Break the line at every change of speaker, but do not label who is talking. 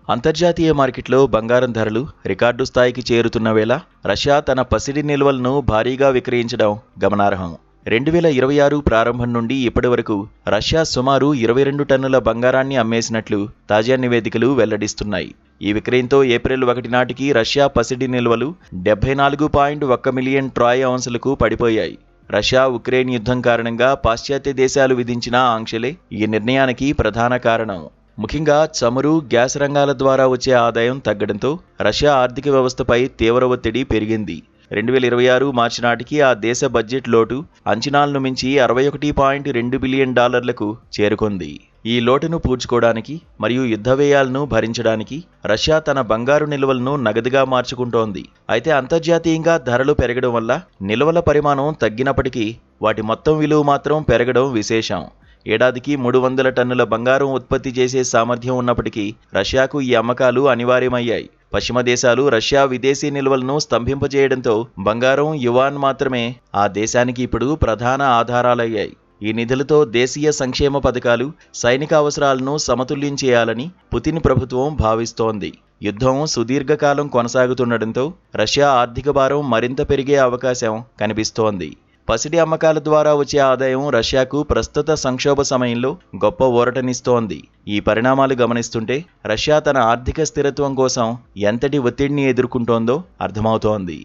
అంతర్జాతీయ మార్కెట్లో బంగారం ధరలు రికార్డు స్థాయికి చేరుతున్న వేళ రష్యా తన పసిడి నిల్వలను భారీగా విక్రయించడం గమనార్హం. 2026 ప్రారంభం నుండి ఇప్పటి వరకు రష్యా సుమారు 22 టన్నుల బంగారాన్ని అమ్మేసినట్లు తాజా నివేదికలు వెల్లడిస్తున్నాయి. ఈ విక్రయంతో ఏప్రిల్ 1 నాటికి రష్యా పసిడి నిల్వలు 74.1 మిలియన్ ట్రాయ్ ఔన్సులకు పడిపోయాయి. రష్యా ఉక్రెయిన్ యుద్ధం కారణంగా పాశ్చాత్య దేశాలు విధించిన ఆంక్షలే ఈ నిర్ణయానికి ప్రధాన కారణం. ముఖ్యంగా చమురు, గ్యాస్ రంగాల ద్వారా వచ్చే ఆదాయం తగ్గడంతో రష్యా ఆర్థిక వ్యవస్థపై తీవ్ర ఒత్తిడి పెరిగింది. 2026 మార్చి నాటికి ఆ దేశ బడ్జెట్ లోటు అంచనాలను మించి $61.2 బిలియన్ చేరుకుంది. ఈ లోటును పూడ్చుకోవడానికి మరియు యుద్ధ వ్యయాలను భరించడానికి రష్యా తన బంగారు నిల్వలను నగదుగా మార్చుకుంటోంది. అయితే అంతర్జాతీయంగా ధరలు పెరగడం వల్ల నిల్వల పరిమాణం తగ్గినప్పటికీ వాటి మొత్తం విలువ మాత్రం పెరగడం విశేషం. ఏడాదికి 300 టన్నుల బంగారం ఉత్పత్తి చేసే సామర్థ్యం ఉన్నప్పటికీ రష్యాకు ఈ అమ్మకాలు అనివార్యమయ్యాయి. పశ్చిమ దేశాలు రష్యా విదేశీ నిల్వలను స్తంభింపజేయడంతో బంగారం, యువాన్ మాత్రమే ఆ దేశానికి ఇప్పుడు ప్రధాన ఆధారాలయ్యాయి. ఈ నిధులతో దేశీయ సంక్షేమ పథకాలు, సైనిక అవసరాలను సమతుల్యం చేయాలని పుతిన్ ప్రభుత్వం భావిస్తోంది. యుద్ధం సుదీర్ఘకాలం కొనసాగుతుండటంతో రష్యా ఆర్థిక భారం మరింత పెరిగే అవకాశం కనిపిస్తోంది. పసిడి అమ్మకాల ద్వారా వచ్చే ఆదాయం రష్యాకు ప్రస్తుత సంక్షోభ సమయంలో గొప్ప ఊరటనిస్తోంది. ఈ పరిణామాలు గమనిస్తుంటే రష్యా తన ఆర్థిక స్థిరత్వం కోసం ఎంతటి ఒత్తిడిని ఎదుర్కొంటోందో అర్థమవుతోంది.